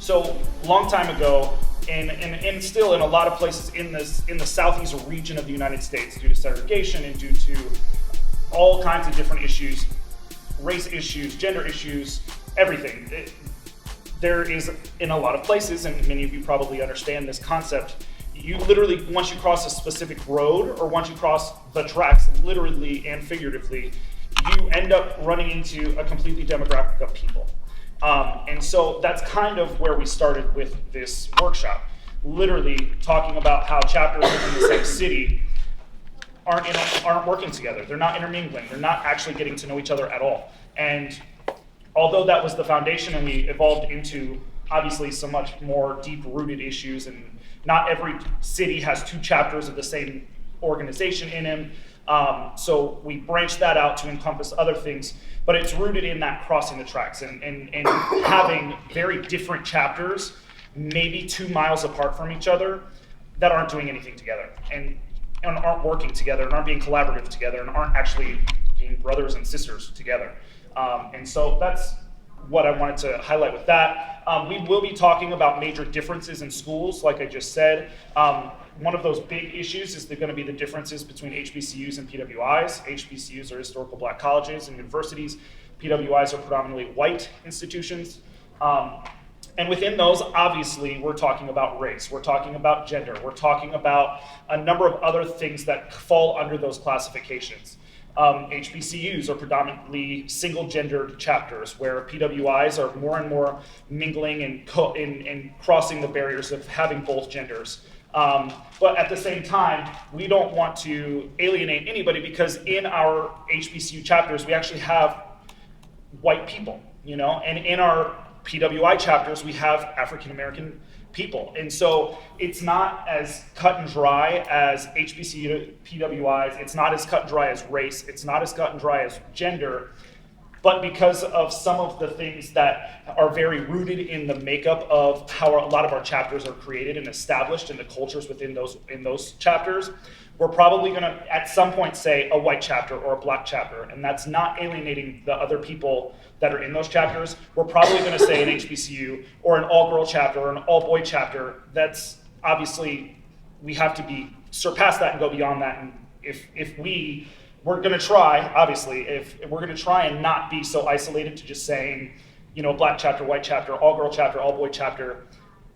So long time ago, and still in a lot of places in the southeast region of the United States, due to segregation and due to all kinds of different issues, race issues, gender issues, everything. There is, in a lot of places, and many of you probably understand this concept, you literally, once you cross a specific road or once you cross the tracks, literally and figuratively, you end up running into a completely demographic of people. And so that's kind of where we started with this workshop, literally talking about how chapters within the same city aren't working together. They're not intermingling. They're not actually getting to know each other at all. And although that was the foundation and we evolved into obviously some much more deep-rooted issues, and not every city has 2 chapters of the same organization in them, so we branched that out to encompass other things, but it's rooted in that crossing the tracks and having very different chapters, maybe 2 miles apart from each other, that aren't doing anything together and aren't working together and aren't being collaborative together and aren't actually being brothers and sisters together. And so that's what I wanted to highlight with that. We will be talking about major differences in schools, like I just said. One of those big issues is going to be the differences between HBCUs and PWIs. HBCUs are historical black colleges and universities. PWIs are predominantly white institutions. And within those, obviously, we're talking about race, we're talking about gender, we're talking about a number of other things that fall under those classifications. HBCUs are predominantly single-gendered chapters, where PWIs are more and more mingling and crossing the barriers of having both genders. But at the same time, we don't want to alienate anybody, because in our HBCU chapters, we actually have white people, and in our PWI chapters, we have African-American people. And so it's not as cut and dry as HBCU PWIs, it's not as cut and dry as race, it's not as cut and dry as gender, but because of some of the things that are very rooted in the makeup of how a lot of our chapters are created and established, and the cultures within those chapters, we're probably gonna at some point say a white chapter or a black chapter, and that's not alienating the other people that are in those chapters. We're probably gonna say an HBCU or an all-girl chapter or an all-boy chapter. That's obviously, we have to surpass that and go beyond that. And if we're gonna try, obviously, if we're gonna try and not be so isolated to just saying, black chapter, white chapter, all-girl chapter, all-boy chapter,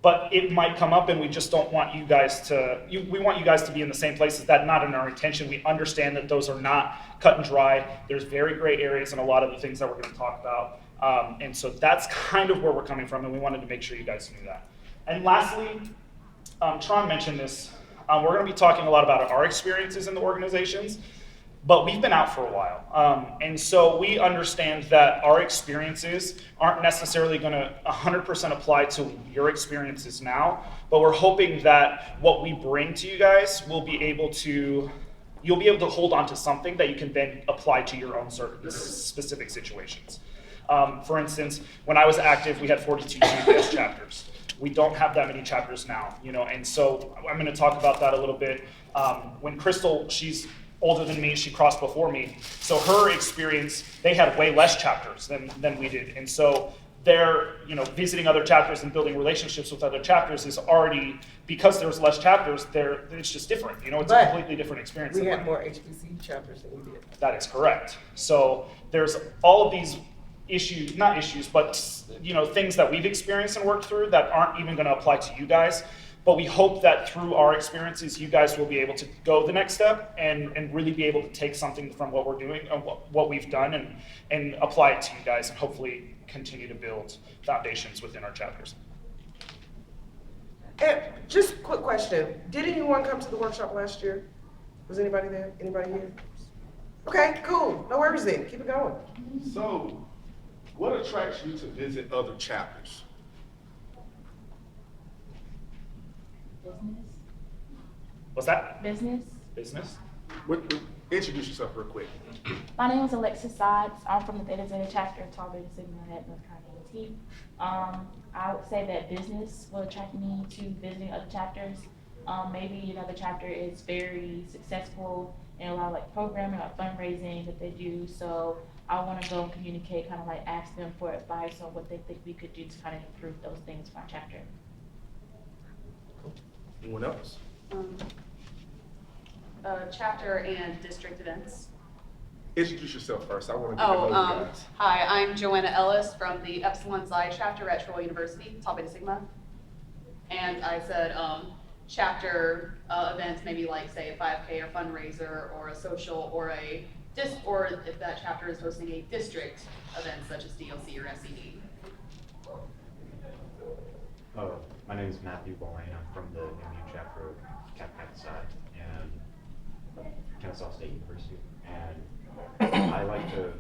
but it might come up, and we just don't want you guys to, we want you guys to be in the same places. That's not in our intention. We understand that those are not cut and dry. There's very gray areas in a lot of the things that we're gonna talk about. And so that's kind of where we're coming from, and we wanted to make sure you guys knew that. And lastly, Tron mentioned this, we're gonna be talking a lot about our experiences in the organizations, but we've been out for a while. And so we understand that our experiences aren't necessarily gonna 100% apply to your experiences now, but we're hoping that what we bring to you guys will be able to, you'll be able to hold on to something that you can then apply to your own certain specific situations. For instance, when I was active, we had 42 TBS chapters. We don't have that many chapters now, and so I'm gonna talk about that a little bit. When Crystal, she's older than me, she crossed before me. So her experience, they had way less chapters than we did. And so they're, visiting other chapters and building relationships with other chapters is already, because there's less chapters, it's just different. It's a completely different experience. We had more HBC chapters than we did. That is correct. So there's all of these issues, not issues, but things that we've experienced and worked through that aren't even gonna apply to you guys. But we hope that through our experiences, you guys will be able to go the next step and really be able to take something from what we're doing and what we've done and apply it to you guys, and hopefully continue to build foundations within our chapters. And just a quick question. Did anyone come to the workshop last year? Was anybody there? Anybody here? Okay, cool. No worries then. Keep it going. So, what attracts you to visit other chapters? Business. What's that? Business. Business? Introduce yourself real quick. My name is Alexis Sides. I'm from the Theta Zeta chapter of Tau Beta Sigma at North Carolina A&T. I would say that business will attract me to visiting other chapters. Maybe another chapter is very successful in a lot of programming or fundraising that they do. So I want to go and communicate, kind of like ask them for advice on what they think we could do to kind of improve those things for our chapter. Anyone else? Chapter and district events. Introduce yourself first. I want to get to know you guys. Hi, I'm Joanna Ellis from the Epsilon Xi chapter at Troy University, Tau Beta Sigma. And I said chapter events, maybe like say a 5K or fundraiser or a social or or if that chapter is hosting a district event such as DLC or SED. My name is Matthew Boyne. I'm from the MU chapter of KKPSI and Kennesaw State University. And I like to,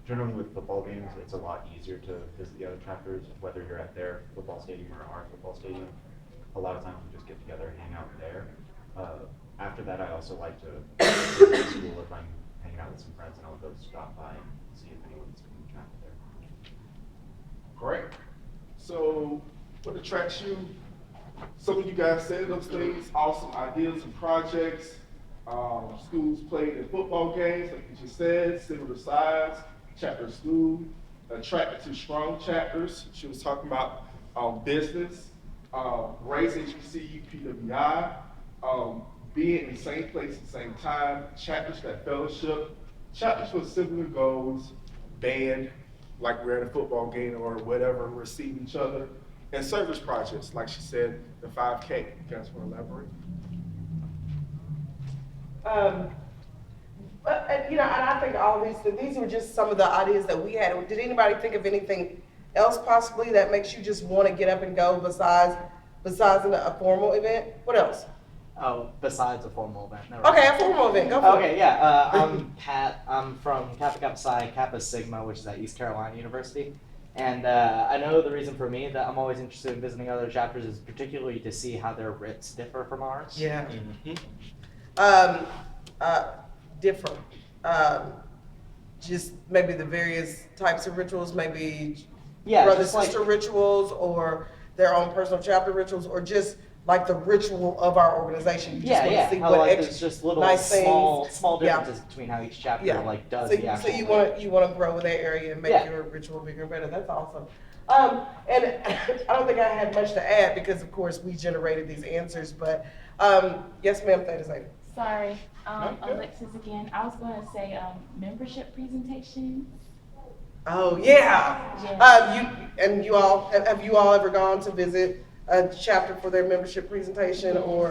generally with football games, it's a lot easier to visit the other chapters, whether you're at their football stadium or our football stadium. A lot of times we just get together and hang out there. After that, I also like to go to school if I'm hanging out with some friends, and I'll go stop by and see if anyone's from the chapter there. Great. So, what attracts you? Some of you guys said those things, awesome ideas and projects. Schools played in football games, like you just said, similar size, chapter school, attracted to strong chapters. She was talking about business, race, HBCU, PWI, being in the same place at the same time, chapters that fellowship, chapters with similar goals, band, like we're at a football game or whatever, we're seeing each other, and service projects, like she said, the 5K. You guys want to elaborate? And I think all these were just some of the ideas that we had. Did anybody think of anything else possibly that makes you just want to get up and go besides a formal event? What else? Oh, besides a formal event. Never Okay, mind. a formal event. Go for Okay, it. yeah. I'm Pat. I'm from Kappa Psi Kappa Sigma, which is at East Carolina University. And I know the reason for me that I'm always interested in visiting other chapters is particularly to see how their writs differ from ours. Yeah. Mm-hmm. Different. Just maybe the various types of rituals, maybe Yeah, brother just like- sister rituals, or their own personal chapter rituals, or just like the ritual of our organization. You just Yeah, want yeah. to see How what like extra there's just little nice small things. Yeah. differences between how each chapter Yeah. like does So, the actual. so thing. you want to grow in that area and make Yeah. your ritual bigger and better. That's awesome. And I don't think I had much to add because of course we generated these answers. But yes, ma'am, Theta Zeta. Sorry, Okay. Alexis again. I was going to say membership presentation. Oh yeah. Yeah. You all have you all ever gone to visit a chapter for their membership presentation or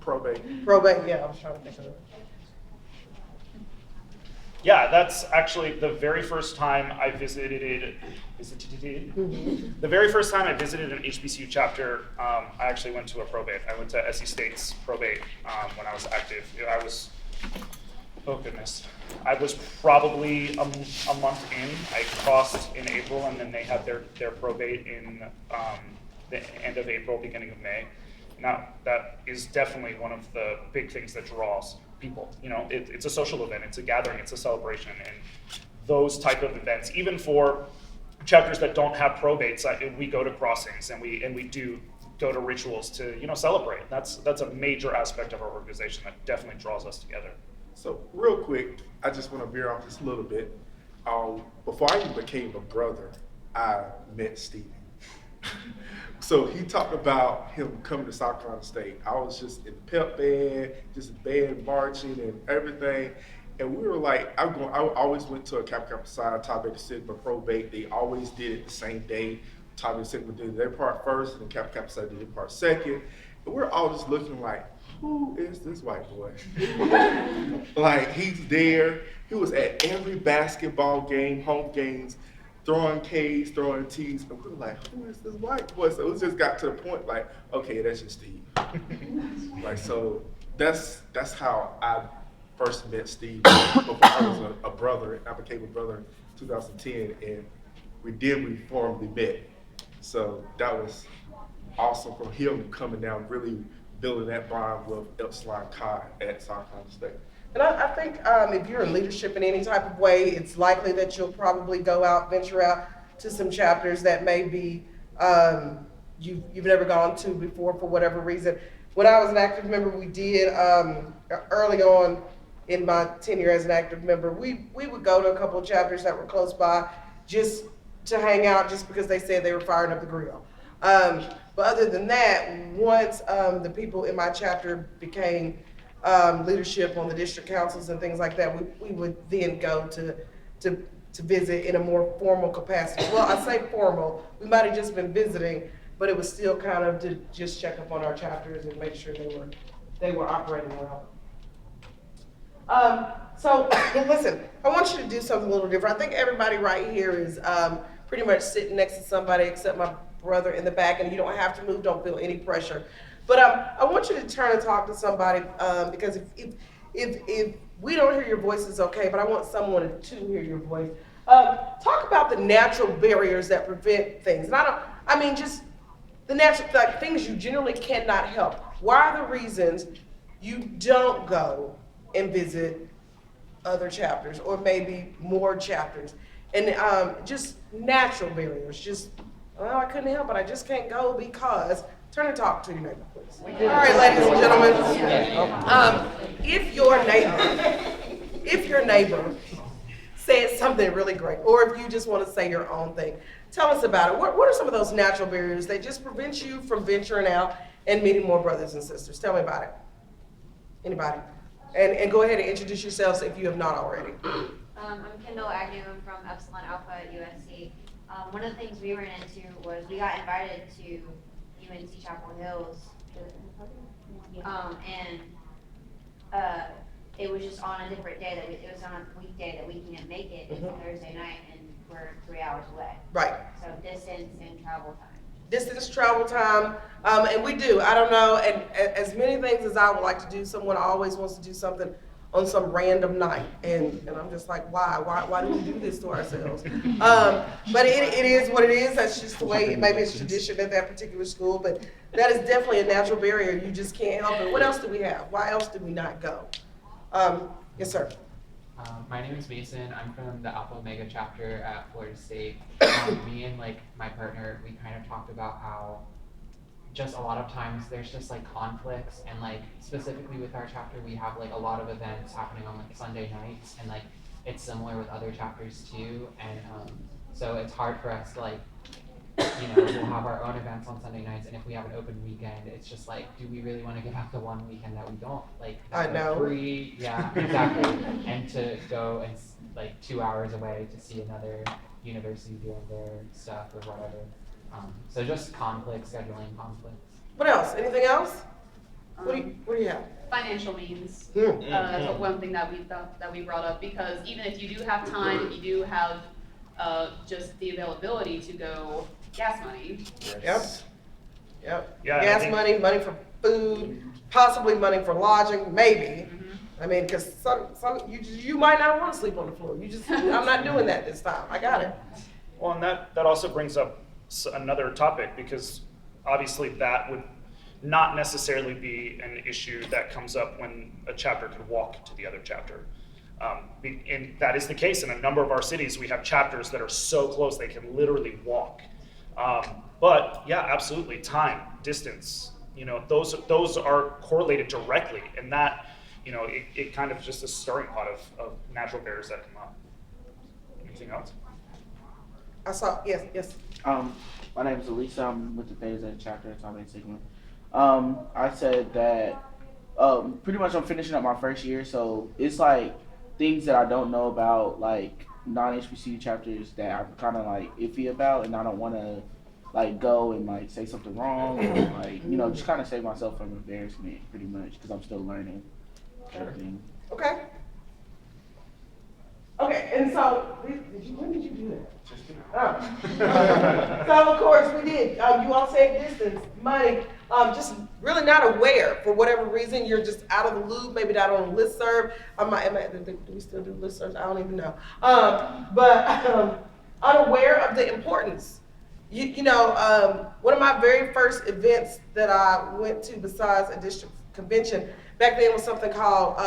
Probate. probate? Yeah, I was trying to think of it. Yeah, that's actually the very first time I visited. The very first time I visited an HBCU chapter, I actually went to a probate. I went to SE State's probate when I was active. Oh goodness, I was probably a month in. I crossed in April, and then they had their probate in the end of April, beginning of May. Now, that is definitely one of the big things that draws people. It's a social event, it's a gathering, it's a celebration, and those type of events, even for chapters that don't have probates, we go to crossings and we do go to rituals to celebrate. That's a major aspect of our organization that definitely draws us together. So real quick, I just want to veer off just a little bit. Before I even became a brother, I met Stephen. So he talked about him coming to South Carolina State. I was just in the pep band, just band marching and everything. And we were like, I always went to a Kappa Psi, Tau Beta Sigma probate. They always did it the same day. Tau Beta Sigma did their part first, and then Kappa Psi did their part second. And we're all just looking like, who is this white boy? Like, he's there. He was at every basketball game, home games, throwing K's, throwing T's. And we were like, who is this white boy? So it just got to the point like, okay, that's just Steve. Like, so that's how I first met Steve before I was a brother. I became a brother in 2010, and we formally met. So that was awesome from him coming down, really building that bond with Epsilon Chi at South Carolina State. And I think if you're in leadership in any type of way, it's likely that you'll probably venture out to some chapters that maybe you've never gone to before for whatever reason. When I was an active member, we did early on in my tenure as an active member, we would go to a couple of chapters that were close by just to hang out, just because they said they were firing up the grill. But other than that, once the people in my chapter became leadership on the district councils and things like that, we would then go to visit in a more formal capacity. Well, I say formal, we might have just been visiting, but it was still kind of to just check up on our chapters and make sure they were operating well. So listen, I want you to do something a little different. I think everybody right here is pretty much sitting next to somebody except my brother in the back, and you don't have to move, don't feel any pressure. But I want you to turn and talk to somebody, because if we don't hear your voice, it's okay, but I want someone to hear your voice. Talk about the natural barriers that prevent things. And I mean just the natural, like, things you generally cannot help. Why are the reasons you don't go and visit other chapters, or maybe more chapters? And just natural barriers, just, well, I couldn't help it, I just can't go because. Turn and talk to your neighbor, please. All right, ladies and gentlemen. If your neighbor says something really great, or if you just want to say your own thing, tell us about it. What are some of those natural barriers that just prevent you from venturing out and meeting more brothers and sisters? Tell me about it. Anybody? And go ahead and introduce yourselves if you have not already. I'm Kendall Agnew. I'm from Epsilon Alpha at USC. One of the things we ran into was we got invited to UNC Chapel Hills, and it was just on a different day. It was on a weekday that we couldn't make it. It was a Thursday night, and we're 3 hours away. Right. So distance and travel time. Distance, travel time, and we do. I don't know, and as many things as I would like to do, someone always wants to do something on some random night, and I'm just like, why do we do this to ourselves? But it is what it is. That's just the way, maybe it's tradition at that particular school, but that is definitely a natural barrier. You just can't help it. What else do we have? Why else do we not go? Yes, sir. My name is Mason. I'm from the Alpha Omega chapter at Florida State. Me and my partner, we kind of talked about how just a lot of times there's just conflicts, and specifically with our chapter, we have a lot of events happening on Sunday nights, and it's similar with other chapters too. And so it's hard for us to we'll have our own events on Sunday nights, and if we have an open weekend, it's just do we really want to give up the one weekend that we don't I know. free? Yeah, exactly. And to go and 2 hours away to see another university doing their stuff or whatever. So just scheduling conflicts. What else? Anything else? What do you have? Financial means. Mm. One thing that we brought up, because even if you do have time, if you do have just the availability to go, gas money. Yep. Yeah, Gas money, money for food, possibly money for lodging, maybe. I mean, because some you might not want to sleep on the floor. I'm not doing that this time. I got it. Well, and that also brings up another topic, because obviously that would not necessarily be an issue that comes up when a chapter could walk to the other chapter. And that is the case in a number of our cities. We have chapters that are so close they can literally walk. But yeah, absolutely, time, distance, those are correlated directly, and that, it kind of just a stirring pot of natural barriers that come up. Anything else? Yes. My name is Elisa. I'm with the Theta Zeta chapter at Tau Beta Sigma. I said that pretty much I'm finishing up my first year, so it's things that I don't know about, non-HBCU chapters that I'm kind of iffy about, and I don't want to go and say something wrong, or just kind of save myself from embarrassment, pretty much, because I'm still learning everything. Okay. Okay, and so, when did you do that? Oh. So of course we did. You all said distance, money, just really not aware for whatever reason. You're just out of the loop, maybe not on the listserv. Do we still do listservs? I don't even know. But unaware of the importance. One of my very first events that I went to besides a district convention back then was something called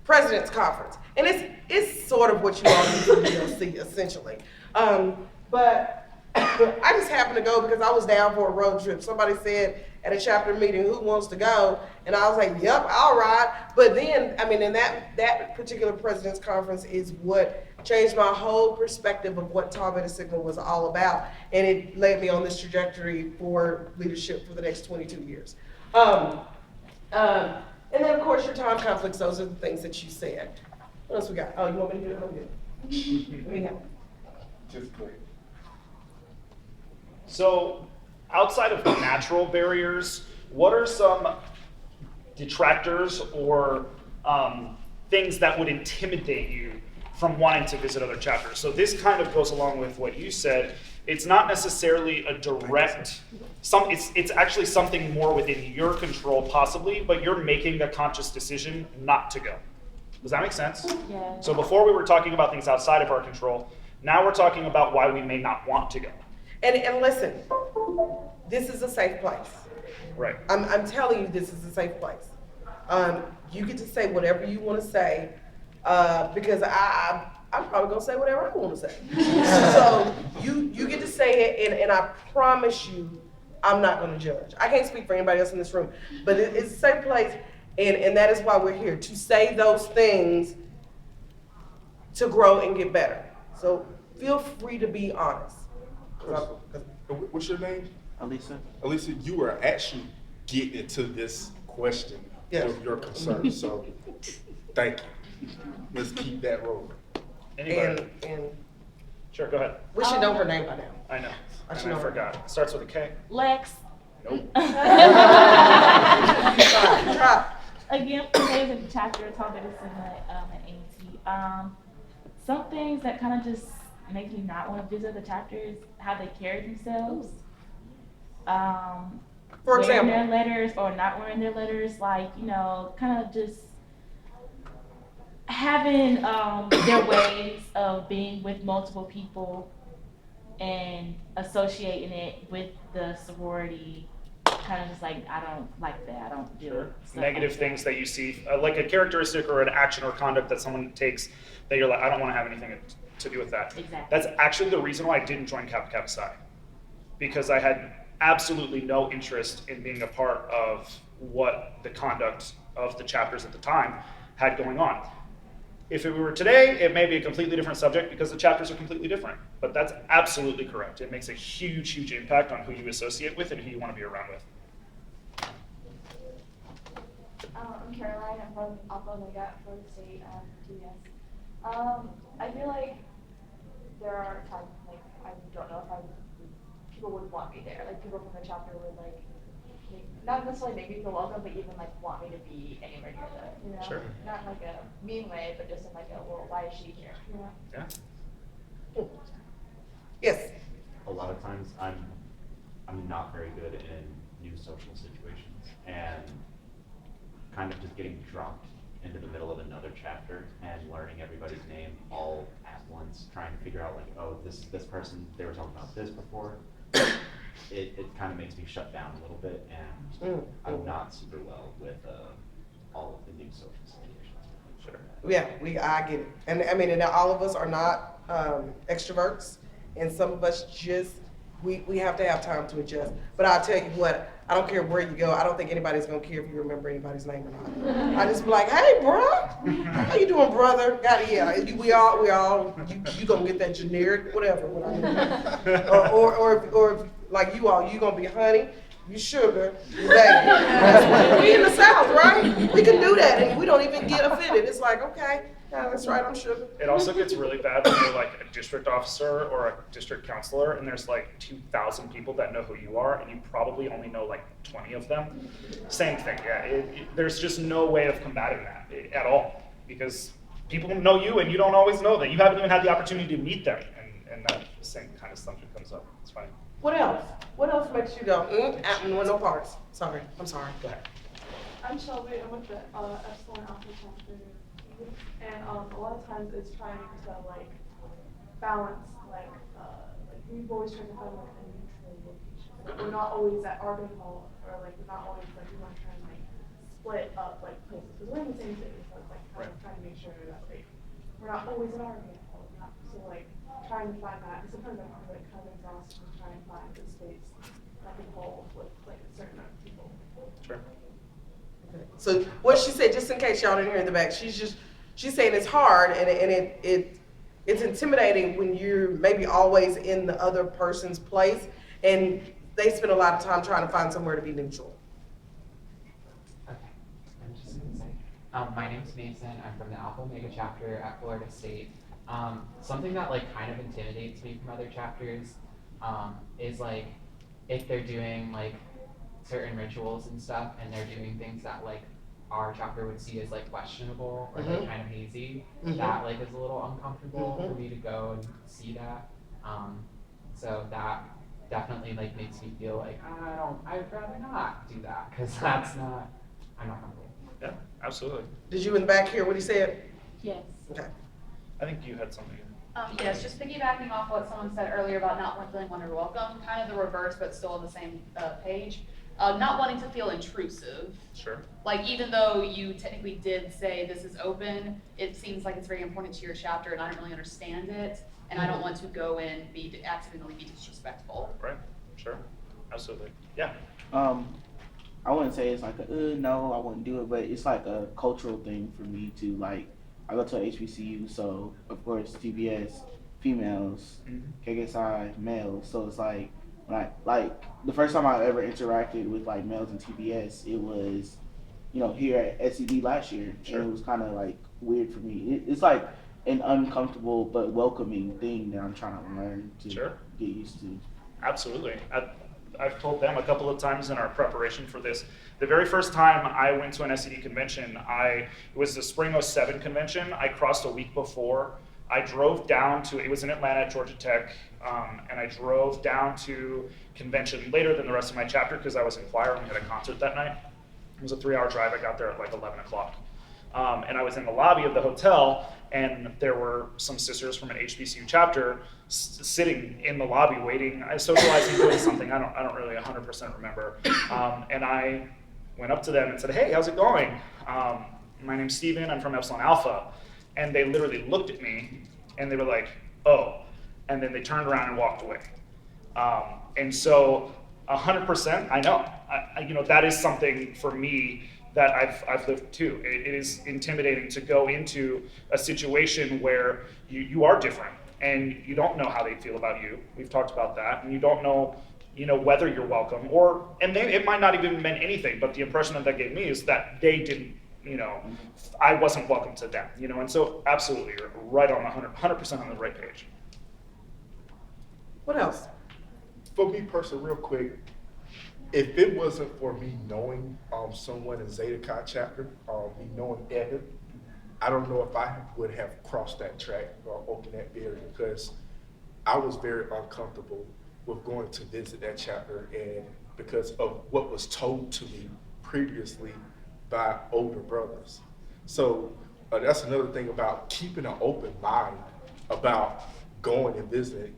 President's Conference. And it's sort of what you all do for DLC, essentially. But I just happened to go because I was down for a road trip. Somebody said, at a chapter meeting, who wants to go? And I was like, yep, I'll ride. But then, I mean, and that particular president's conference is what changed my whole perspective of what Tau Beta Sigma was all about. And it led me on this trajectory for leadership for the next 22 years. And then, of course, your time conflicts, those are the things that you said. What else we got? Oh, you want me to do it? I'm good. We have. Just quick. So, outside of natural barriers, what are some detractors or things that would intimidate you from wanting to visit other chapters? So this kind of goes along with what you said. It's not necessarily a direct, it's actually something more within your control possibly, but you're making a conscious decision not to go. Does that make sense? Yeah. So before we were talking about things outside of our control, now we're talking about why we may not want to go. And listen, this is a safe place. Right. I'm telling you, this is a safe place. You get to say whatever you want to say, because I'm probably gonna say whatever I want to say. So you get to say it, and I promise you, I'm not gonna judge. I can't speak for anybody else in this room, but it's a safe place, and that is why we're here, to say those things to grow and get better. So feel free to be honest. What's your name? Alisa. Elisa, you were actually getting into this question with your concern, so thank you. Let's keep that rolling. Anybody? And Sure, go ahead. we should know her name by now. I know. I should And I know her. forgot. It starts with a K. Lex. Nope. Try. Again, today's in the chapter Tau Beta Sigma at A&T. Some things that kind of just make me not want to visit the chapters, how they carry themselves. For Wearing example. their letters or not wearing their letters, like, you know, kind of just having their ways of being with multiple people and associating it with the sorority, kind of just like, I don't like that, I don't do it. Negative things that you see, like a characteristic or an action or conduct that someone takes that you're like, I don't want to have anything to do with that. Exactly. That's actually the reason why I didn't join Kappa Psi, because I had absolutely no interest in being a part of what the conduct of the chapters at the time had going on. If it were today, it may be a completely different subject because the chapters are completely different. But that's absolutely correct. It makes a huge, huge impact on who you associate with and who you want to be around with. I'm Caroline. I'm from Alpha Omega at Florida State TBS. I feel like there are times like I don't know if people would want me there. Like people from the chapter would like not necessarily make me feel welcome, but even like want me to be anywhere near them. You know, Sure. not in like a mean way, but just in like a well, why is she here? You know. Yeah. Yes. A lot of times I'm not very good in new social situations, and kind of just getting dropped into the middle of another chapter and learning everybody's name all at once, trying to figure out like, oh, this person, they were talking about this before. It kind of makes me shut down a little bit, and I'm not super well with all of the new social situations. Sure. Yeah, I get it. And I mean, and all of us are not extroverts, and some of us just, we have to have time to adjust. But I'll tell you what, I don't care where you go, I don't think anybody's gonna care if you remember anybody's name or not. I just be like, hey, bro, how you doing, brother? We all, you gonna get that generic, whatever. Or if, like you gonna be honey, you sugar, you baby. We in the South, right? We can do that, and we don't even get offended. It's like, okay, yeah, that's right, I'm sugar. It also gets really bad when you're like a district officer or a district counselor and there's like 2,000 people that know who you are and you probably only know like 20 of them. Same thing, yeah. There's just no way of combating that at all because people know you and you don't always know that. You haven't even had the opportunity to meet them and that same kind of subject comes up. It's funny. What else? What else makes you go, no parts? Sorry, I'm sorry. Go ahead. I'm Shelby. I'm with the Epsilon Alpha chapter, and a lot of times it's trying to like balance like we've always tried to find like a neutral location. Like, we're not always at Argon Hall, or like we're not always like we want to try and like split up like places because we're in the same city, so it's like kind of trying to make sure that like we're not always at Argon Hall. So like trying to find that. And sometimes I'm like kind of exhausted to try and find a space that can hold with like a certain amount of people. So what she said, just in case y'all didn't hear in the back, she's saying it's hard and it's intimidating when you're maybe always in the other person's place and they spend a lot of time trying to find somewhere to be neutral. Okay, I'm just gonna say, my name's Mason. I'm from the Alpha Omega chapter at Florida State. Something that like kind of intimidates me from other chapters is like if they're doing like certain rituals and stuff and they're doing things that like our chapter would see as like questionable or like kind of hazy, that like is a little uncomfortable for me to go and see that. So that definitely like makes me feel like I'd rather not do that because I'm not comfortable. Yeah, absolutely. Did you in the back hear what he said? Yes. Okay. I think you had something. Yes, just piggybacking off what someone said earlier about not feeling wonder welcome, kind of the reverse, but still on the same page. Not wanting to feel intrusive. Sure. Like even though you technically did say this is open, it seems like it's very important to your chapter and I don't really understand it. And I don't want to go and accidentally be disrespectful. Right, sure, absolutely, yeah. I wouldn't say it's like no, I wouldn't do it, but it's like a cultural thing for me to like. I go to a HBCU, so of course TBS, females, KKPSI, males. So it's like when like the first time I ever interacted with like males in TBS, it was, here at SED last year, and it was kind of like weird for me. It's like an uncomfortable but welcoming thing that I'm trying to learn to get used to. Absolutely. I've told them a couple of times in our preparation for this. The very first time I went to an SED convention, it was the Spring '07 convention. I crossed a week before. I drove down to, it was in Atlanta at Georgia Tech, and I drove down to convention later than the rest of my chapter because I was in choir and we had a concert that night. It was a 3-hour drive. I got there at like 11 o'clock. And I was in the lobby of the hotel, and there were some sisters from an HBCU chapter sitting in the lobby waiting, socializing, doing something. I don't really 100% remember. And I went up to them and said, "Hey, how's it going? My name's Steven. I'm from Epsilon Alpha." And they literally looked at me, and they were like, "Oh," and then they turned around and walked away. And so 100%, I know, that is something for me that I've lived too. It is intimidating to go into a situation where you are different and you don't know how they feel about you. We've talked about that, and you don't know, whether you're welcome and it might not even mean anything, but the impression that gave me is that they didn't, I wasn't welcome to them, and so absolutely, you're right on 100% on the right page. What else? For me personally, real quick, if it wasn't for me knowing someone in Zeta Chi chapter, me knowing Evan, I don't know if I would have crossed that track or opened that barrier because I was very uncomfortable with going to visit that chapter and because of what was told to me previously by older brothers. So that's another thing about keeping an open mind about going and visiting.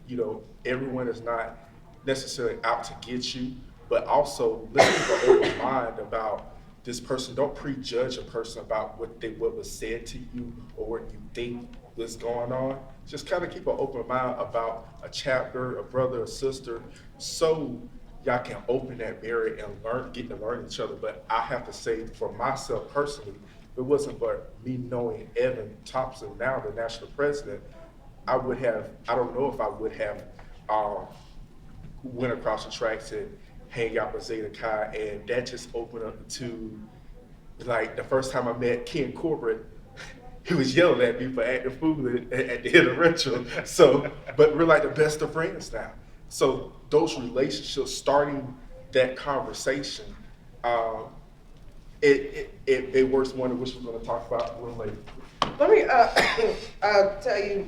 Everyone is not necessarily out to get you, but also listening to an open mind about this person. Don't prejudge a person about what was said to you or what you think was going on. Just kind of keep an open mind about a chapter, a brother, a sister, so y'all can open that barrier and get to learn each other. But I have to say, for myself personally, if it wasn't for me knowing Evan Thompson, now the national president, I don't know if I would have went across the tracks and hang out with Zeta Chi, and that just opened up to, like, the first time I met Ken Corbett, he was yelling at me for acting fool at the end of the ritual. So, but we're like the best of friends now. So those relationships, starting that conversation, it works one of which we're going to talk about a little later. Let me tell you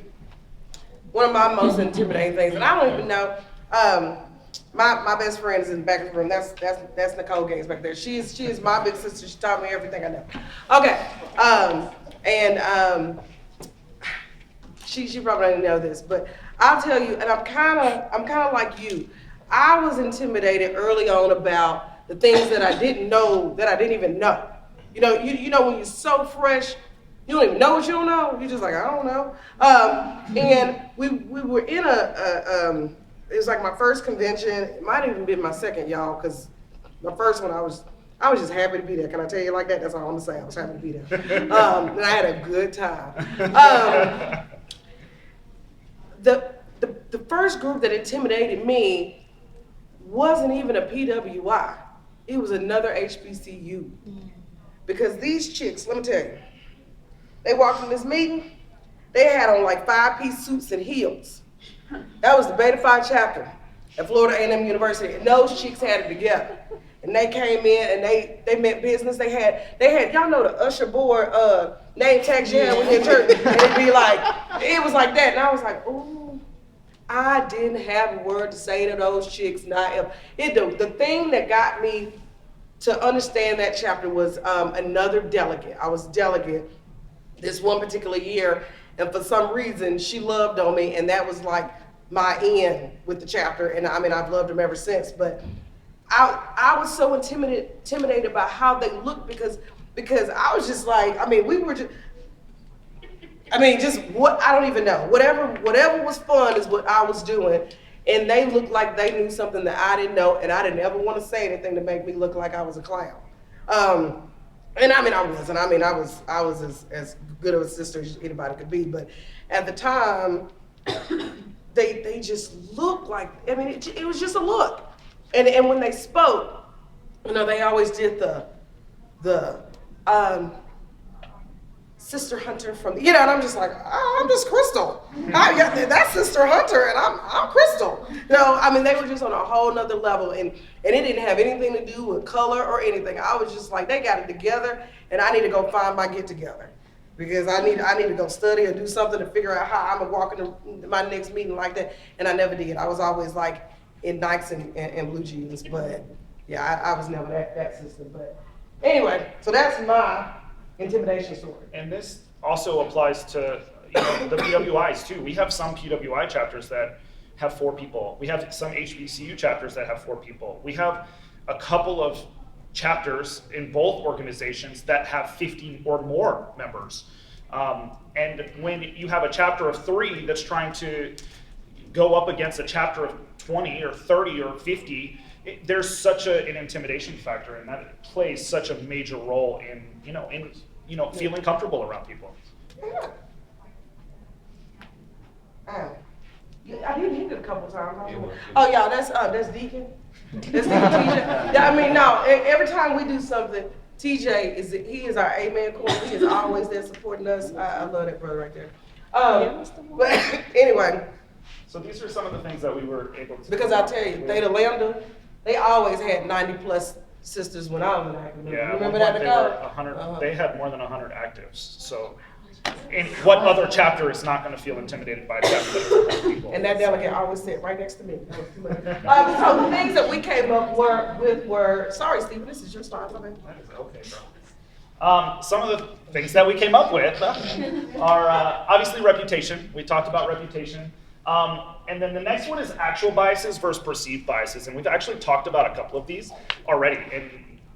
one of my most intimidating things, and I don't even know. My best friend is in the back of the room. That's Nicole Gaines back there. She is my big sister. She taught me everything I know. Okay, she probably didn't know this, but I'll tell you. And I'm kind of like you. I was intimidated early on about the things that I didn't know that I didn't even know. You know when you're so fresh, you don't even know what you don't know. You're just like, I don't know. And we were in it was like my first convention. It might have even been my second, y'all, because the first one I was I was just happy to be there. Can I tell you like that? That's all I'm gonna say. I was happy to be there. And I had a good time. The first group that intimidated me wasn't even a PWI. It was another HBCU. Because these chicks, let me tell you, they walked in this meeting, they had on like 5-piece suits and heels. That was the Beta Phi chapter at Florida A&M University, and those chicks had it together. And they came in and they meant business. They had y'all know the usher board name tags you had when you entered, and it'd be like, it was like that. And I was like, ooh, I didn't have a word to say to those chicks. The thing that got me to understand that chapter was another delegate. I was delegate this one particular year, and for some reason she loved on me, and that was like my end with the chapter. And I mean, I've loved them ever since. But I was so intimidated by how they looked because I was just like, I mean, we were just, I mean, just what, I don't even know. Whatever was fun is what I was doing. And they looked like they knew something that I didn't know, and I didn't ever want to say anything to make me look like I was a clown. And I mean, I wasn't. I mean, I was as good of a sister as anybody could be. But at the time, they just looked like, I mean, it was just a look. And when they spoke, you know, they always did the Sister Hunter from, you know, and I'm just like, oh, I'm just Crystal. That's Sister Hunter, and I'm Crystal. You know, I mean, they were just on a whole nother level, and it didn't have anything to do with color or anything. I was just like, they got it together, and I need to go find my get together because I need to go study or do something to figure out how I'm gonna walk into my next meeting like that. And I never did. I was always like in Nikes and blue jeans, but yeah, I was never that sister. But anyway, so that's my intimidation story. And this also applies to, you know, the PWIs too. We have some PWI chapters that have 4 people. We have some HBCU chapters that have 4 people. We have a couple of chapters in both organizations that have 50 or more members. And when you have a chapter of 3 that's trying to go up against a chapter of 20 or 30 or 50, there's such an intimidation factor, and that plays such a major role in feeling comfortable around people. Yeah. I did hit it a couple times. Oh yeah, that's Deacon. That's Deacon TJ. Yeah, I mean, no. Every time we do something, TJ is our amen queen. He is always there supporting us. I love that brother right there. But anyway. So these are some of the things that we were able to. Because I tell you, Theta Lambda, they always had 90+ sisters when I was in active. Yeah, remember that? They had more than 100 actives. So, and what other chapter is not going to feel intimidated by a chapter that has 100 people? And that delegate always sat right next to me. So the things that we came up with were, sorry, Stephen, this is your start. Okay, bro. Some of the things that we came up with are obviously reputation. We talked about reputation. And then the next one is actual biases versus perceived biases. And we've actually talked about a couple of these already, and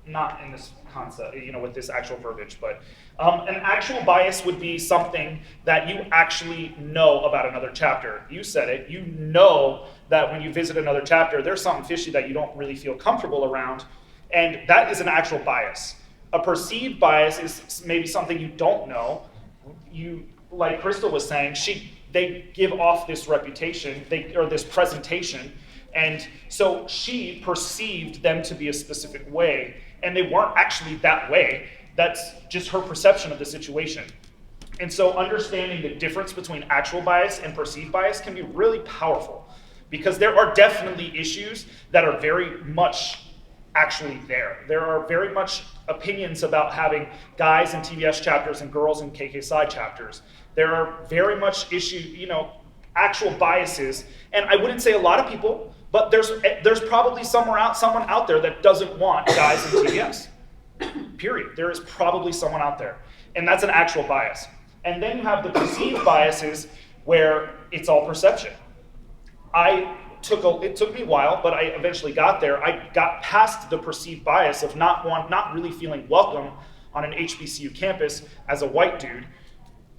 not in this concept, with this actual verbiage, but an actual bias would be something that you actually know about another chapter. You said it, you know that when you visit another chapter, there's something fishy that you don't really feel comfortable around, and that is an actual bias. A perceived bias is maybe something you don't know. You, like Crystal was saying, they give off this reputation, or this presentation, and so she perceived them to be a specific way, and they weren't actually that way. That's just her perception of the situation. And so understanding the difference between actual bias and perceived bias can be really powerful, because there are definitely issues that are very much actually there. There are very much opinions about having guys in TBS chapters and girls in KKPSI chapters. There are very much actual biases, and I wouldn't say a lot of people, but there's probably someone out there that doesn't want guys in TBS. Period. There is probably someone out there, and that's an actual bias. And then you have the perceived biases where it's all perception. It took me a while, but I eventually got there. I got past the perceived bias of not really feeling welcome on an HBCU campus as a white dude,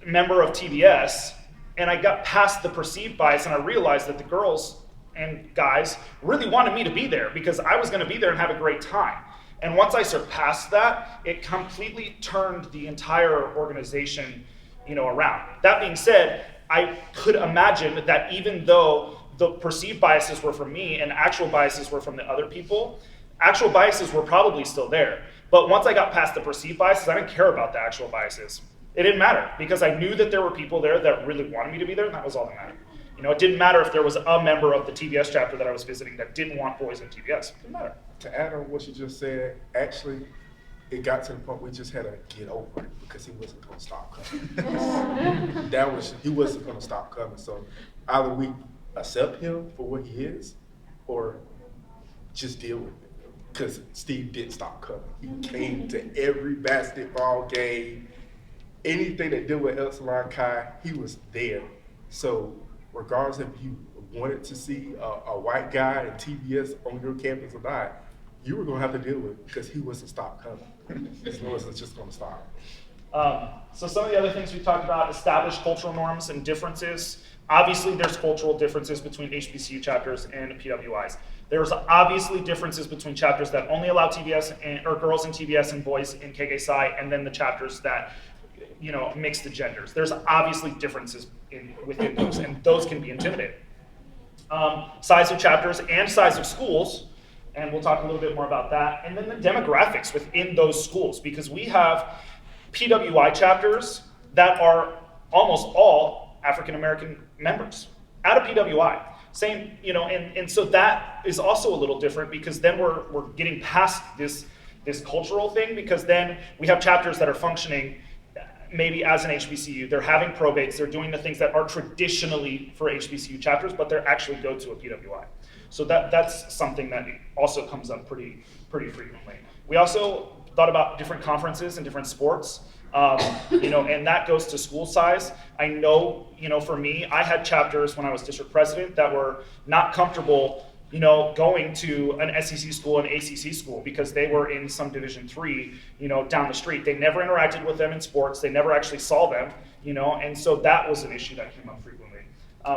member of TBS, and I got past the perceived bias, and I realized that the girls and guys really wanted me to be there because I was going to be there and have a great time. And once I surpassed that, it completely turned the entire organization, around. That being said, I could imagine that even though the perceived biases were from me and actual biases were from the other people, actual biases were probably still there. But once I got past the perceived biases, I didn't care about the actual biases. It didn't matter because I knew that there were people there that really wanted me to be there, and that was all that mattered. It didn't matter if there was a member of the TBS chapter that I was visiting that didn't want boys in TBS. It didn't matter. To add on what you just said, actually, it got to the point we just had to get over it because he wasn't going to stop coming. He wasn't going to stop coming. So either we accept him for what he is, or just deal with it. Because Steve didn't stop coming. He came to every basketball game, anything that dealt with Epsilon Chi, he was there. So regardless if you wanted to see a white guy in TBS on your campus or not, you were going to have to deal with it because he wasn't stop coming. As long as it's just going to stop. So some of the other things we talked about, established cultural norms and differences. Obviously, there's cultural differences between HBCU chapters and PWIs. There's obviously differences between chapters that only allow TBS or girls in TBS and boys in KKPSI, and then the chapters that mix the genders. There's obviously differences within those, and those can be intimidating. Size of chapters and size of schools, and we'll talk a little bit more about that. And then the demographics within those schools, because we have PWI chapters that are almost all African American members at a PWI. Same, and so that is also a little different because then we're getting past this cultural thing, because then we have chapters that are functioning maybe as an HBCU. They're having probates, they're doing the things that are traditionally for HBCU chapters, but they actually go to a PWI. So that's something that also comes up pretty frequently. We also thought about different conferences and different sports, and that goes to school size. I know, for me, I had chapters when I was district president that were not comfortable going to an SEC school and ACC school because they were in some Division III, down the street. They never interacted with them in sports. They never actually saw them, and so that was an issue that came up frequently.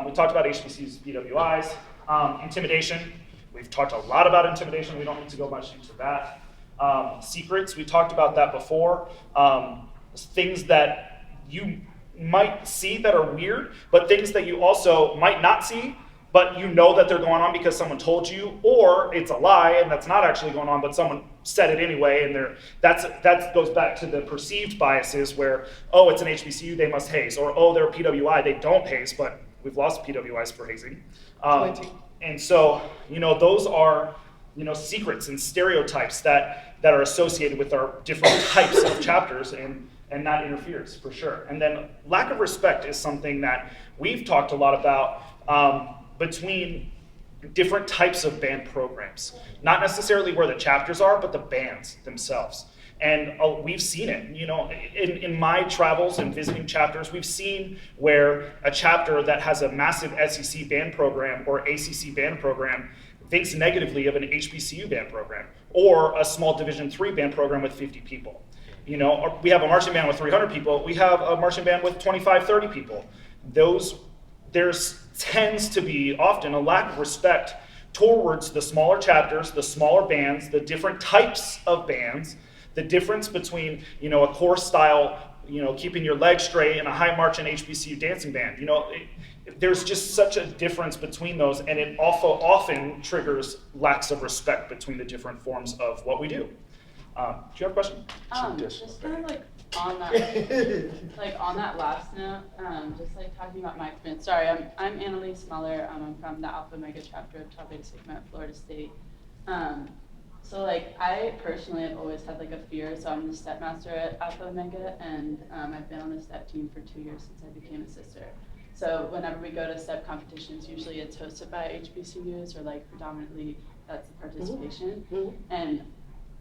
We talked about HBCUs, PWIs, intimidation. We've talked a lot about intimidation. We don't need to go much into that. Secrets, we talked about that before. Things that you might see that are weird, but things that you also might not see, but that they're going on because someone told you, or it's a lie and that's not actually going on, but someone said it anyway, and that goes back to the perceived biases where, oh, it's an HBCU, they must haze, or oh, they're a PWI, they don't haze, but we've lost PWIs for hazing. And so, those are, secrets and stereotypes that are associated with our different types of chapters, and that interferes for sure. And then lack of respect is something that we've talked a lot about between different types of band programs. Not necessarily where the chapters are, but the bands themselves. And we've seen it, in my travels and visiting chapters, we've seen where a chapter that has a massive SEC band program or ACC band program thinks negatively of an HBCU band program or a small Division III band program with 50 people. We have a marching band with 300 people. We have a marching band with 25, 30 people. There's tends to be often a lack of respect towards the smaller chapters, the smaller bands, the different types of bands, the difference between, a core style, keeping your legs straight and a high march and HBCU dancing band. There's just such a difference between those, and it also often triggers lacks of respect between the different forms of what we do. Do you have a question? Just kind of on that, on that last note, just talking about my experience. Sorry, I'm Annalise Muller. I'm from the Alpha Omega chapter of Tau Beta Sigma at Florida State. So I personally have always had a fear. So I'm the step master at Alpha Omega, and I've been on the step team for 2 years since I became a sister. So whenever we go to step competitions, usually it's hosted by HBCUs, or predominantly that's the participation. Mm-hmm. And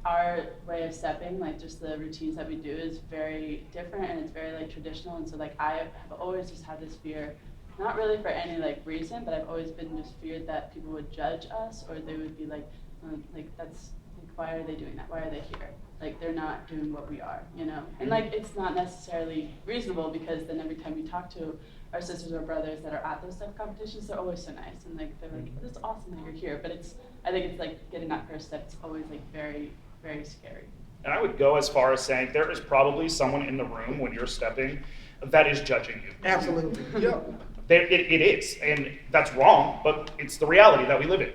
our way of stepping, just the routines that we do, is very different, and it's very traditional. And so I have always just had this fear, not really for any reason, but I've always been just feared that people would judge us, or they would be that's why are they doing that? Why are they here? They're not doing what we are, And it's not necessarily reasonable, because then every time we talk to our sisters or brothers that are at those step competitions, they're always so nice, and they're it's awesome that you're here. But I think it's getting that first step. It's always very, very scary. And I would go as far as saying there is probably someone in the room when you're stepping that is judging you. Absolutely. Yeah. It is, and that's wrong, but it's the reality that we live in.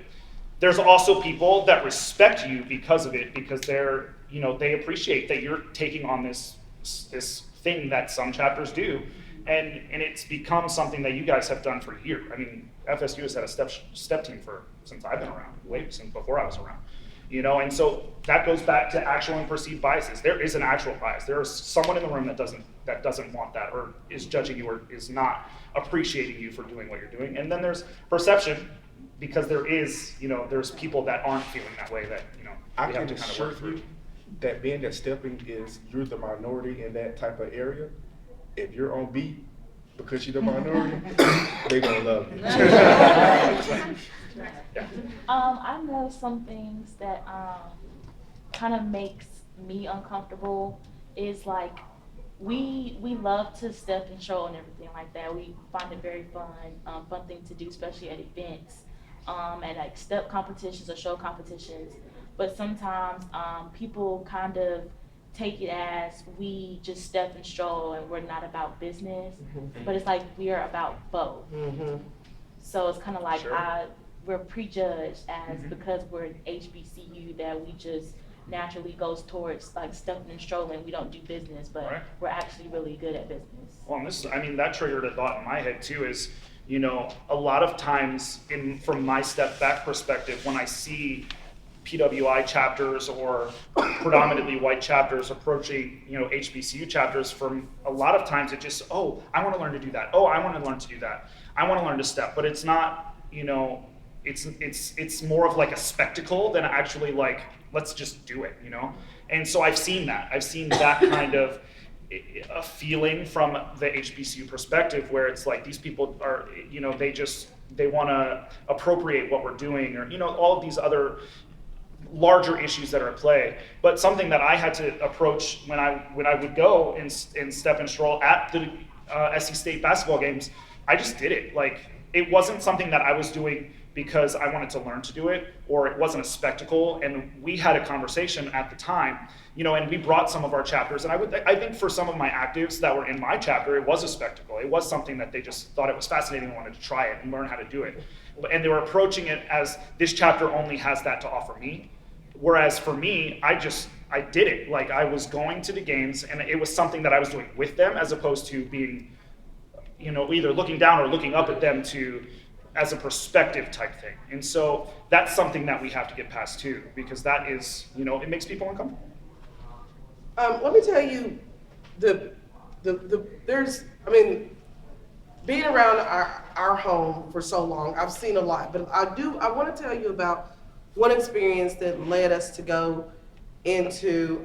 There's also people that respect you because of it, because they're, they appreciate that you're taking on this thing that some chapters do, and it's become something that you guys have done for years. I mean, FSU has had a step team since I've been around, way since before I was around. And so that goes back to actual and perceived biases. There is an actual bias. There is someone in the room that doesn't want that, or is judging you, or is not appreciating you for doing what you're doing. And then there's perception, because there's people that aren't feeling that way, that I we can have to kind of assure work through. you that being that stepping you're the minority in that type of area. If you're on beat because you're the minority, they're gonna love you. I know some things that kind of makes me uncomfortable is like we love to step and show and everything like that. We find it very fun thing to do, especially at events, at like step competitions or show competitions. But sometimes people kind of take it as we just step and stroll and we're not about business, but it's like we are about both. So it's kind of like Sure. we're prejudged as because we're an HBCU that we just naturally goes towards like stepping and strolling. We don't do business, but Right. we're actually really good at business. Well, and that triggered a thought in my head too, is, a lot of times from my step back perspective, when I see PWI chapters or predominantly white chapters approaching, HBCU chapters, from a lot of times it just, I want to learn to do that. I want to learn to do that. I want to learn to step, but it's not, it's more of like a spectacle than actually like, let's just do it, And so I've seen that kind of a feeling from the HBCU perspective, where it's like these people are, they want to appropriate what we're doing, or, all of these other larger issues that are at play. But something that I had to approach when I would go and step and stroll at the SC State basketball games, I just did it. Like, it wasn't something that I was doing because I wanted to learn to do it, or it wasn't a spectacle. And we had a conversation at the time, and we brought some of our chapters, and I think for some of my actives that were in my chapter, it was a spectacle. It was something that they just thought it was fascinating and wanted to try it and learn how to do it. And they were approaching it as, this chapter only has that to offer me. Whereas for me, I did it. Like, I was going to the games, and it was something that I was doing with them, as opposed to being, either looking down or looking up at them as a perspective type thing. And so that's something that we have to get past too, because that is, it makes people uncomfortable. Let me tell you, being around our home for so long, I've seen a lot, but I want to tell you about one experience that led us to go into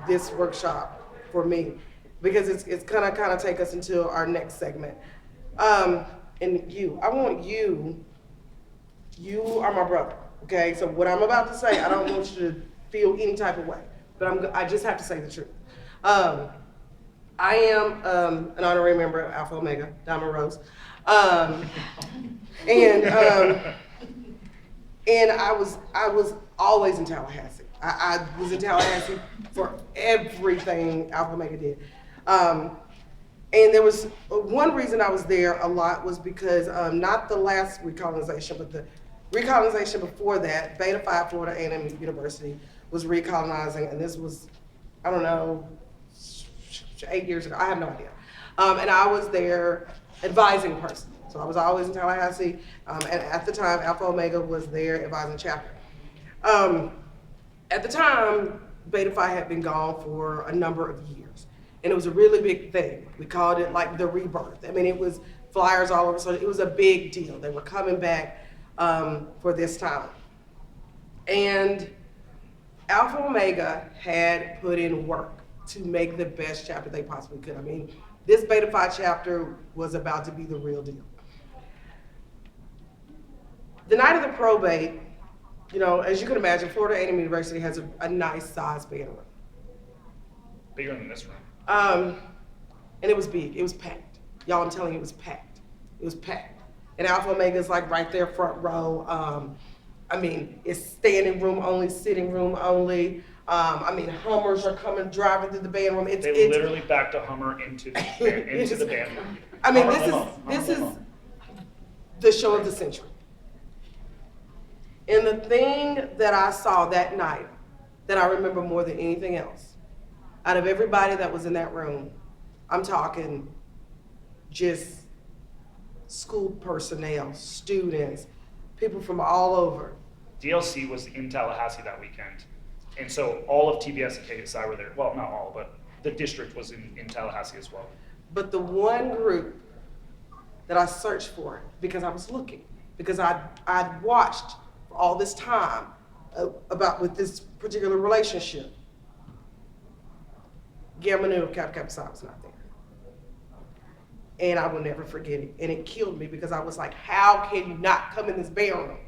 this workshop for me, because it's gonna kind of take us into our next segment. And you are my brother, okay? So what I'm about to say, I don't want you to feel any type of way, but I just have to say the truth. I am an honorary member of Alpha Omega, Diamond Rose. And I was always in Tallahassee. I was in Tallahassee for everything Alpha Omega did. And there was one reason I was there a lot was because not the last recolonization, but the recolonization before that, Beta Phi Florida A&M University was recolonizing, and this was, I don't know, 8 years ago. I have no idea. And I was their advising person. So I was always in Tallahassee, and at the time, Alpha Omega was their advising chapter. At the time, Beta Phi had been gone for a number of years, and it was a really big thing. We called it like the rebirth. I mean, it was flyers all over, so it was a big deal. They were coming back for this time. And Alpha Omega had put in work to make the best chapter they possibly could. I mean, this Beta Phi chapter was about to be the real deal. The night of the probate, as you can imagine, Florida A&M University has a nice size band room. Bigger than this room. And it was big, it was packed. Y'all, I'm telling you, it was packed. It was packed. And Alpha Omega is like right there front row. It's standing room only, sitting room only. I mean, Hummers are coming driving through the band room. They literally backed a Hummer into the band room. I mean, Hummer this is limo. the show of the century. And the thing that I saw that night that I remember more than anything else, out of everybody that was in that room, I'm talking just school personnel, students, people from all over. DLC was in Tallahassee that weekend. And so all of TBS and KKPSI were there. Well, not all, but the district was in Tallahassee as well. But the one group that I searched for, because I was looking, because I'd watched for all this time about with this particular relationship, Gamanu of KKPSI was not there. And I will never forget it. And it killed me because I was like, how can you not come in this band room?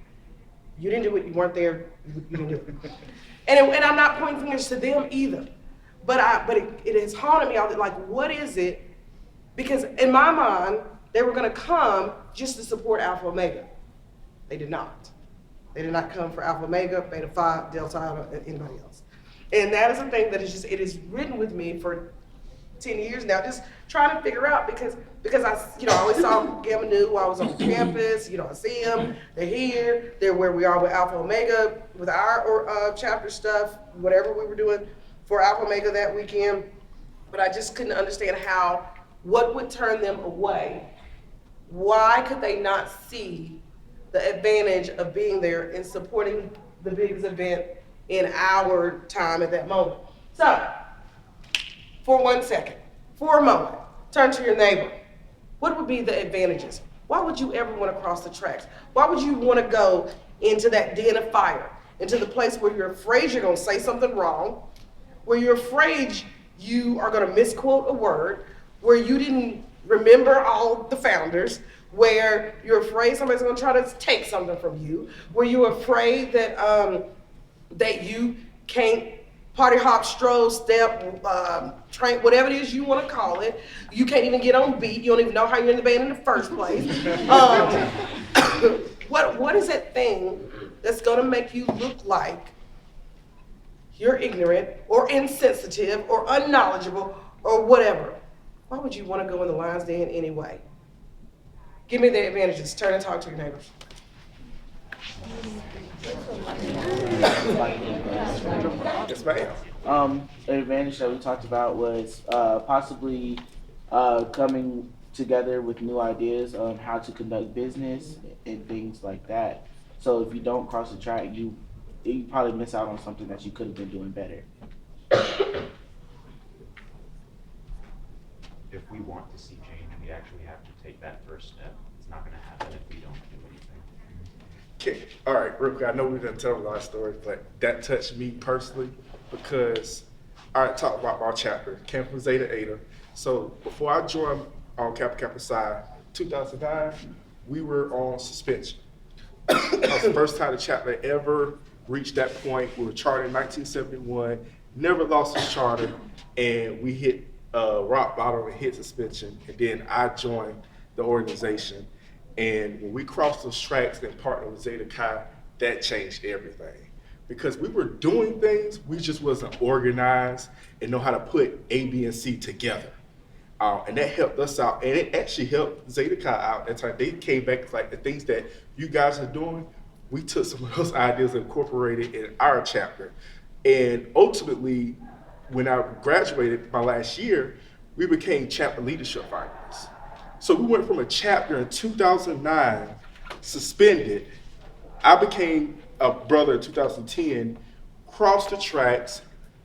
You didn't do it, you weren't there, you didn't do it. And I'm not pointing fingers to them either. But it has haunted me. I was like, what is it? Because in my mind, they were gonna come just to support Alpha Omega. They did not. They did not come for Alpha Omega, Beta Phi, Delta, or anybody else. And that is a thing that is just, it is written with me for 10 years now, just trying to figure out because I always saw Gamma Nu while I was on campus, I see them, they're here, they're where we are with Alpha Omega, with our chapter stuff, whatever we were doing for Alpha Omega that weekend. But I just couldn't understand what would turn them away? Why could they not see the advantage of being there and supporting the biggest event in our time at that moment? So, for 1 second, for a moment, turn to your neighbor. What would be the advantages? Why would you ever want to cross the tracks? Why would you want to go into that den of fire, into the place where you're afraid you're going to say something wrong, where you're afraid you are going to misquote a word, where you didn't remember all the founders, where you're afraid somebody's going to try to take something from you, where you're afraid that that you can't party hop, stroll, step, train, whatever it is you want to call it. You can't even get on beat. You don't even know how you're in the band in the first place. What is that thing that's going to make you look like you're ignorant or insensitive or unknowledgeable or whatever? Why would you want to go in the lion's den anyway? Give me the advantages. Turn and talk to your neighbors. Yes, ma'am. An advantage that we talked about was possibly coming together with new ideas on how to conduct business and things like that. So if you don't cross the track, you probably miss out on something that you could have been doing better. If we want to see change, we actually have to take that first step. It's not going to happen if we don't do anything. Okay. All right, real quick. I know we didn't tell a lot of stories, but that touched me personally because I talked about my chapter, Kappa Zeta Eta. So before I joined on Kappa Kappa Psi 2009, we were on suspension. That was the first time the chapter ever reached that point. We were chartered in 1971, never lost a charter, and we hit rock bottom and hit suspension. And then I joined the organization. And when we crossed those tracks and partnered with Zeta Chi, that changed everything. Because we were doing things, we just wasn't organized and know how to put A, B, and C together. And that helped us out. And it actually helped Zeta Chi out. At the time, they came back like the things that you guys are doing, we took some of those ideas and incorporated in our chapter. And ultimately, when I graduated my last year, we became chapter leadership finalists. So we went from a chapter in 2009, suspended. I became a brother in 2010, crossed the tracks,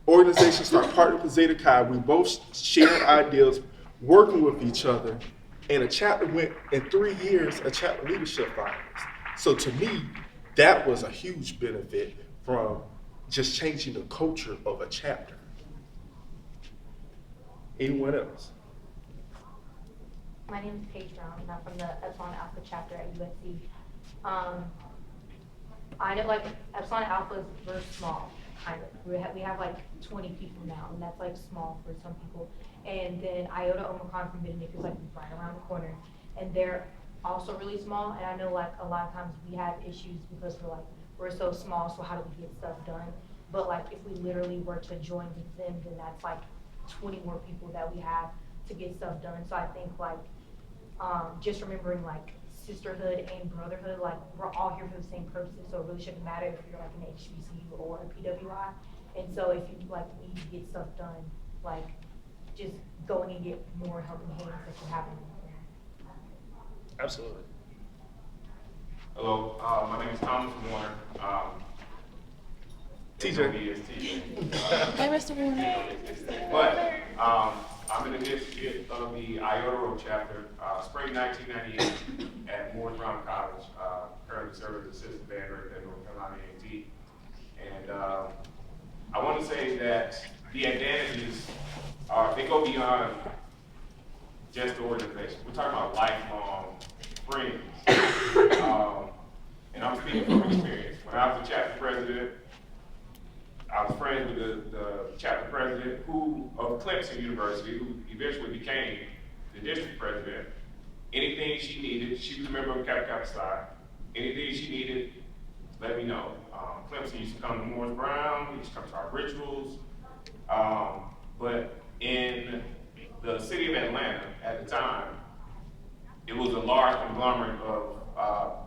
organization started partnering with Zeta Chi. We both shared ideas, working with each other, and a chapter went, in 3 years, a chapter leadership finalist. So to me, that was a huge benefit from just changing the culture of a chapter. Anyone else? My name is Paige Brown, and I'm from the Epsilon Alpha chapter at USC. I know Epsilon Alpha is very small, kind of. We have 20 people now, and that's small for some people. And then Iota Omicron from Benedict is right around the corner, and they're also really small. And I know a lot of times we have issues because we're so small. So how do we get stuff done? But like if we literally were to join with them, then that's like 20 more people that we have to get stuff done. So I think like just remembering like sisterhood and brotherhood, like we're all here for the same purpose, so it really shouldn't matter if you're like an HBCU or a PWI. And so if you like need to get stuff done, like just going and get more helping hands that can happen. Absolutely. Hello, my name is Thomas Warner. TJ. Hi, Mr. Warner. But I'm in the district of the Iota Road chapter, spring 1998 at Morris Brown College. Currently serving as assistant band director at North Carolina A&T. And I want to say that the advantages they go beyond just the organization. We're talking about lifelong friends. And I'm speaking from experience. When I was the chapter president, I was friends with the chapter president of Clemson University, who eventually became the district president. Anything she needed, she was a member of Kappa Psi. Anything she needed, let me know. Clemson used to come to Morris Brown, we used to come to our rituals. But in the city of Atlanta at the time, it was a large conglomerate of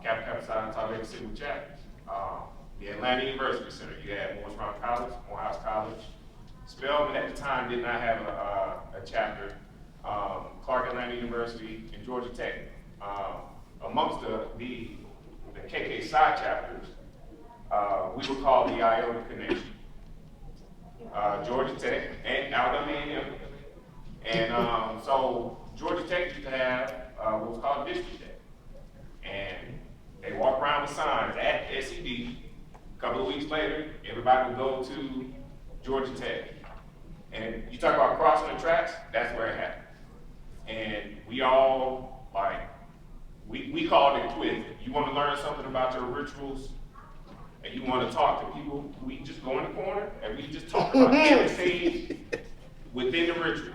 Kappa Psi and Tau Beta Sigma chapters. The Atlanta University Center, you had Morris Brown College, Morehouse College. Spelman at the time did not have a chapter. Clark Atlanta University and Georgia Tech. Amongst the KKPSI chapters, we were called the Iota Connection. Georgia Tech and Alabama A&M. And so Georgia Tech used to have what was called District Tech. And they walk around with signs at SED. A couple of weeks later, everybody would go to Georgia Tech. And you talk about crossing the tracks, that's where it happened. And we all, like, we called it quiz. You want to learn something about your rituals, and you want to talk to people, we just go in the corner, and we just talk about everything within the ritual.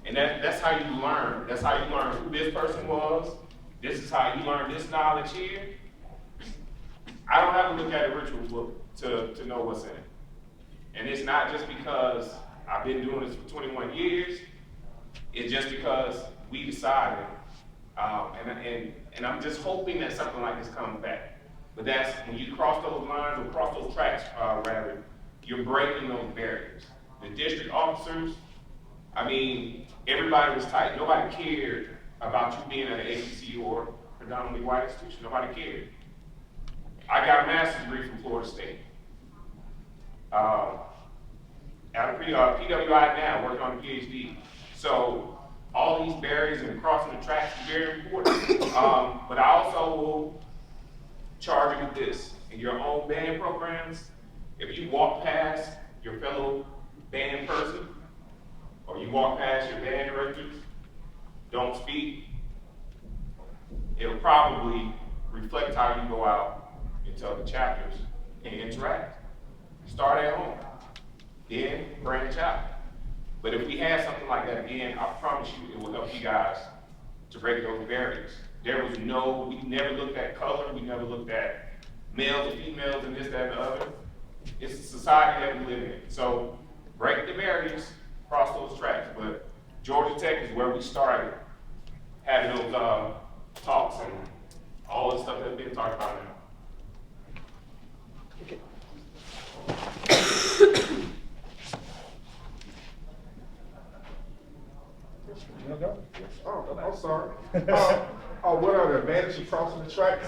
And that's how you learn. That's how you learn who this person was. This is how you learn this knowledge here. I don't have to look at a ritual book to know what's in it. And it's not just because I've been doing this for 21 years. It's just because we decided, and I'm just hoping that something like this comes back. But that's when you cross those lines or cross those tracks, rather, you're breaking those barriers. The district officers, I mean, everybody was tight. Nobody cared about you being at an HBCU or predominantly white institution. Nobody cared. I got a master's degree from Florida State. At a PWI now, working on a PhD. So all these barriers and crossing the tracks is very important. But I also will charge you with this. In your own band programs, if you walk past your fellow band person, or you walk past your band directors, don't speak, it'll probably reflect how you go out into other chapters and interact. Start at home, then branch out. But if we have something like that again, I promise you it will help you guys to break those barriers. We never looked at color, we never looked at males and females and this, that, and the other. It's a society that we live in. So break the barriers, cross those tracks. But Georgia Tech is where we started having those talks and all the stuff that's been talked about now. Oh, I'm sorry. What are the advantages of crossing the tracks?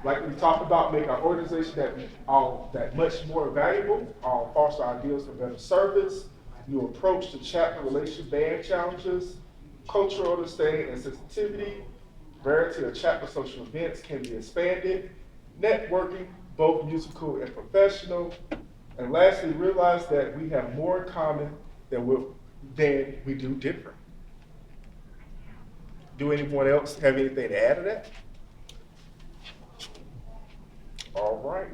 Like we talked about, making our organization that much more valuable, foster ideals for better service, new approach to chapter relation band challenges, cultural understanding and sensitivity, variety of chapter social events can be expanded, networking, both musical and professional, and lastly, realize that we have more in common than we do different. Do anyone else have anything to add to that? All right.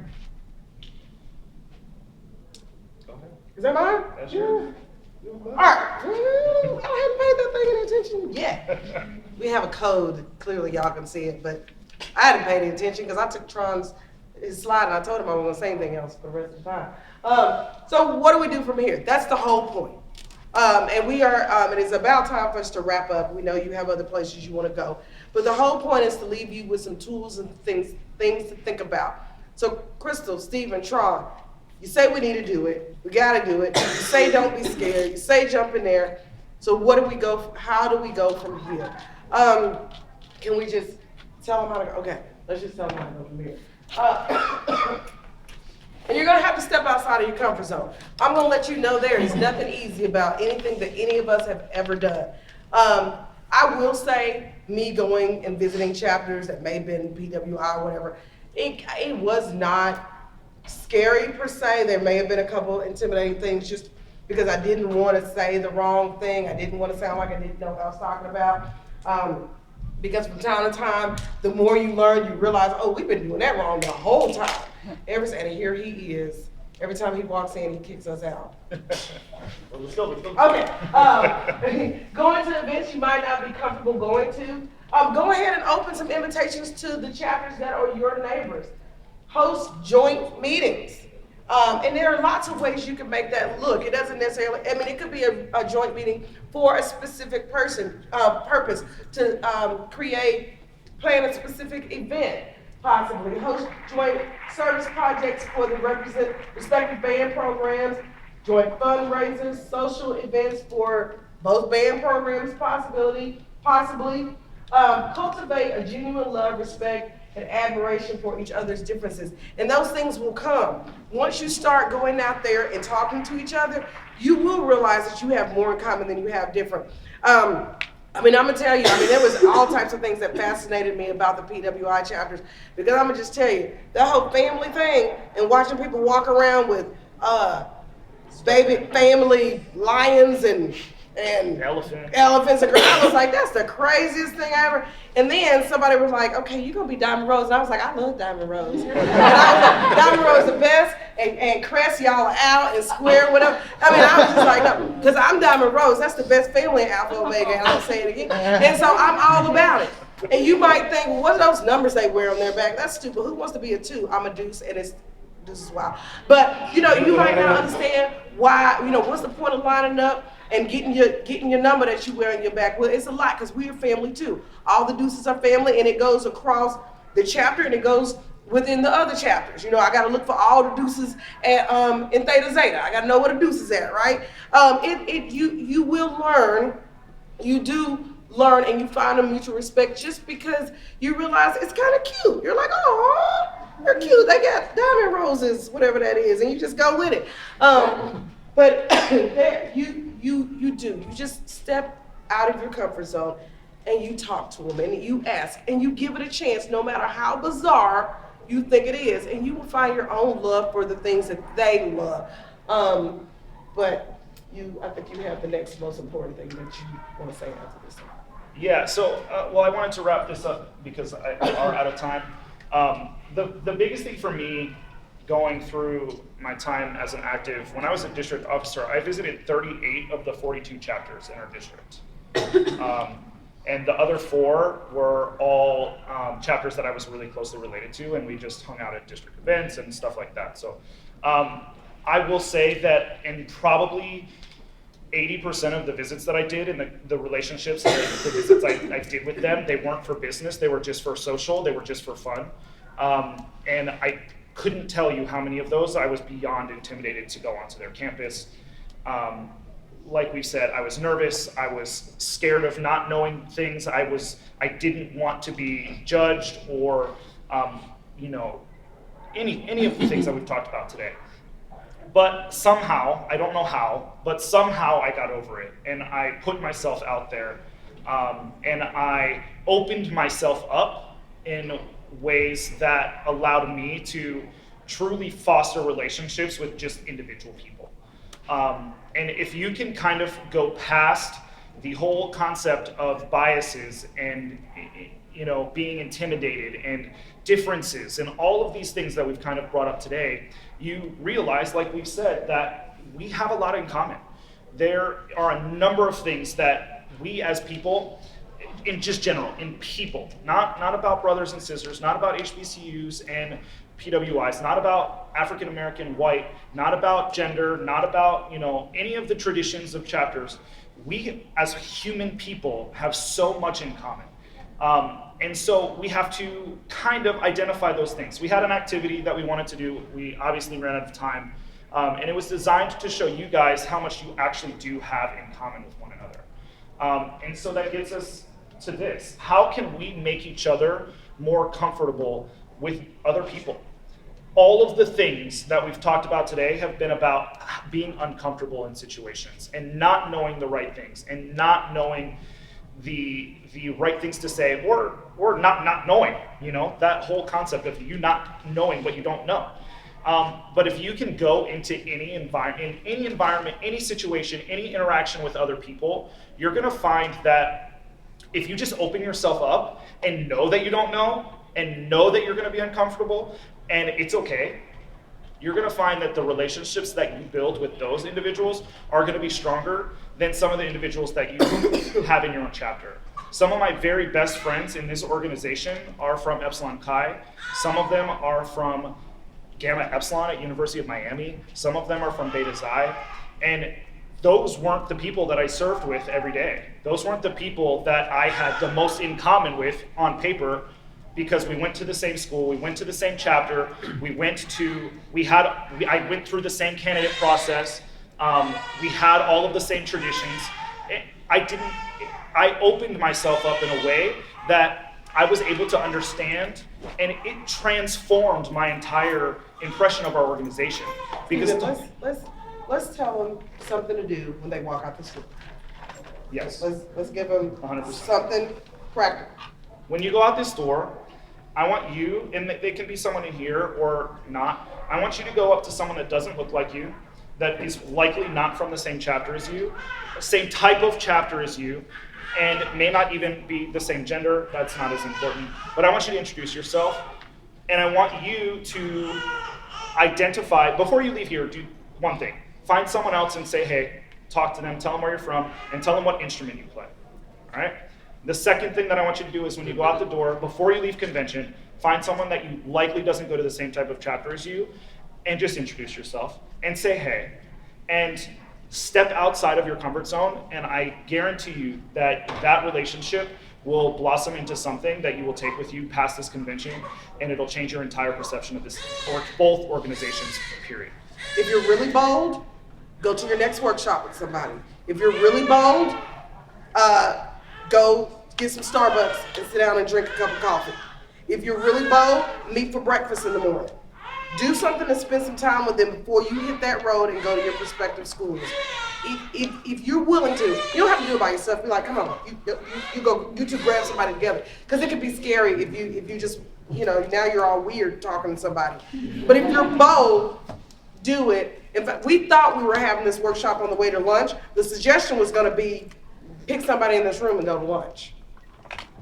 Go ahead. Is that mine? That's yours. All right. I hadn't paid that thing any attention yet. We have a code. Clearly, y'all can see it, but I hadn't paid any attention because I took Tron's his slide and I told him I wasn't going to say anything else for the rest of the time. So what do we do from here? That's the whole point. And we are, it is about time for us to wrap up. We know you have other places you want to go. But the whole point is to leave you with some tools and things to think about. So Crystal, Stephen, Tron, you say we need to do it. We got to do it. You say don't be scared. You say jump in there. So what do we go, how do we go from here? Can we just tell them how to go? Okay, let's just tell them how to go from here. And you're gonna have to step outside of your comfort zone. I'm gonna let you know there is nothing easy about anything that any of us have ever done. I will say, me going and visiting chapters that may have been PWI or whatever, it was not scary per se. There may have been a couple intimidating things just because I didn't want to say the wrong thing. I didn't want to sound like I didn't know what I was talking about. Because from time to time, the more you learn, you realize, oh, we've been doing that wrong the whole time. And here he is. Every time he walks in, he kicks us out. Let's go. Okay. Going to events you might not be comfortable going to. Go ahead and open some invitations to the chapters that are your neighbors. Host joint meetings. And there are lots of ways you can make that look. It doesn't necessarily, I mean, it could be a joint meeting for a specific purpose to plan a specific event, possibly. Host joint service projects for the respective band programs, joint fundraisers, social events for both band programs, possibly. Cultivate a genuine love, respect, and admiration for each other's differences. And those things will come. Once you start going out there and talking to each other, you will realize that you have more in common than you have different. I'm gonna tell you, there was all types of things that fascinated me about the PWI chapters, because I'm gonna just tell you, that whole family thing and watching people walk around with baby family lions and elephants and I was like, that's the craziest thing ever. And then somebody was like, okay, you're gonna be Diamond Rose. And I was like, I love Diamond Rose. And I was like, Diamond Rose the best, and Crest, y'all are out, and Square, whatever. I was just like, no, because I'm Diamond Rose. That's the best family in Alpha Omega, and I'll say it again. And so I'm all about it. And you might think, well, what are those numbers they wear on their back? That's stupid. Who wants to be a 2? I'm a deuce, and this is wild. But, you might not understand why, what's the point of lining up and getting your number that you wear on your back. Well, it's a lot, because we're family too. All the deuces are family, and it goes across the chapter, and it goes within the other chapters. I got to look for all the deuces in Theta Zeta. I got to know where the deuce is at, right? You will learn, you do learn, and you find a mutual respect just because you realize it's kind of cute. You're like, oh, they're cute. They got diamond roses, whatever that is, and you just go with it. But you just step out of your comfort zone and you talk to them and you ask and you give it a chance, no matter how bizarre you think it is, and you will find your own love for the things that they love. But I think you have the next most important thing that you want to say after this. Yeah, so, I wanted to wrap this up because we are out of time. The biggest thing for me going through my time as an active, when I was a district officer, I visited 38 of the 42 chapters in our district. And the other 4 were all chapters that I was really closely related to, and we just hung out at district events and stuff like that. So I will say that in probably 80% of the visits that I did and the relationships, the visits I did with them, they weren't for business, they were just for social, they were just for fun. And I couldn't tell you how many of those I was beyond intimidated to go onto their campus. Like we said, I was nervous, I was scared of not knowing things, I didn't want to be judged or, any of the things that we've talked about today. But somehow, I don't know how, but somehow I got over it and I put myself out there and I opened myself up in ways that allowed me to truly foster relationships with just individual people. And if you can kind of go past the whole concept of biases and being intimidated and differences and all of these things that we've kind of brought up today, you realize, like we've said, that we have a lot in common. There are a number of things that we as people, in just general, in people, not about brothers and sisters, not about HBCUs and PWIs, not about African American, white, not about gender, not about, you know, any of the traditions of chapters. We, as human people, have so much in common. And so we have to kind of identify those things. We had an activity that we wanted to do. We obviously ran out of time. And it was designed to show you guys how much you actually do have in common with one another. And so that gets us to this. How can we make each other more comfortable with other people? All of the things that we've talked about today have been about being uncomfortable in situations and not knowing the right things and not knowing the right things to say, or not knowing, you know, that whole concept of you not knowing what you don't know. But if you can go into any environment, any situation, any interaction with other people, you're gonna find that if you just open yourself up and know that you don't know and know that you're gonna be uncomfortable and it's okay, you're gonna find that the relationships that you build with those individuals are gonna be stronger than some of the individuals that you have in your own chapter. Some of my very best friends in this organization are from Epsilon Chi. Some of them are from Gamma Epsilon at University of Miami. Some of them are from Beta Xi. And those weren't the people that I served with every day. Those weren't the people that I had the most in common with on paper, because we went to the same school, we went to the same chapter, I went through the same candidate process, we had all of the same traditions. I opened myself up in a way that I was able to understand, and it transformed my entire impression of our organization. Because let's tell them something to do when they walk out the store. Yes. Let's give them 100%. something practical. When you go out this door, I want you, and they can be someone in here or not, I want you to go up to someone that doesn't look like you, that is likely not from the same chapter as you, same type of chapter as you, and may not even be the same gender. That's not as important. But I want you to introduce yourself, and I want you to identify, before you leave here, do one thing. Find someone else and say, hey, talk to them, tell them where you're from, and tell them what instrument you play, all right? The second thing that I want you to do is when you go out the door, before you leave convention, find someone that you likely doesn't go to the same type of chapter as you, and just introduce yourself, and say hey. And step outside of your comfort zone, and I guarantee you that that relationship will blossom into something that you will take with you past this convention, and it'll change your entire perception of this, or both organizations, period. If you're really bold, go to your next workshop with somebody. If you're really bold, go get some Starbucks and sit down and drink a cup of coffee. If you're really bold, meet for breakfast in the morning. Do something to spend some time with them before you hit that road and go to your prospective schools. If you're willing to, you don't have to do it by yourself. Be like, come on, you two grab somebody together. Because it can be scary if you just, you know, now you're all weird talking to somebody. But if you're bold, do it. In fact, we thought we were having this workshop on the way to lunch. The suggestion was going to be pick somebody in this room and go to lunch.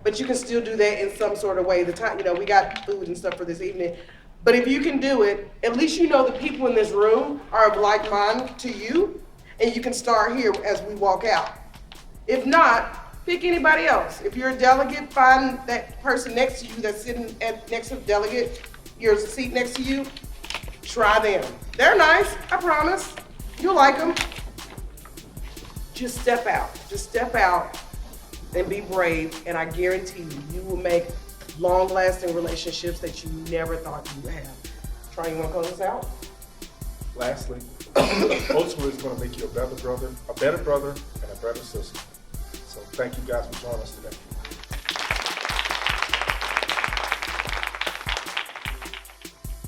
But you can still do that in some sort of way. The time, you know, we got food and stuff for this evening. But if you can do it, at least you know the people in this room are of like mind to you, and you can start here as we walk out. If not, pick anybody else. If you're a delegate, find that person next to you that's sitting next to the delegate, your seat next to you, try them. They're nice, I promise. You'll like them. Just step out and be brave, and I guarantee you will make long-lasting relationships that you never thought you would have. Tron, you want to close us out? Lastly, ultimately it's going to make you a better brother, and a better sister. So thank you guys for joining us today.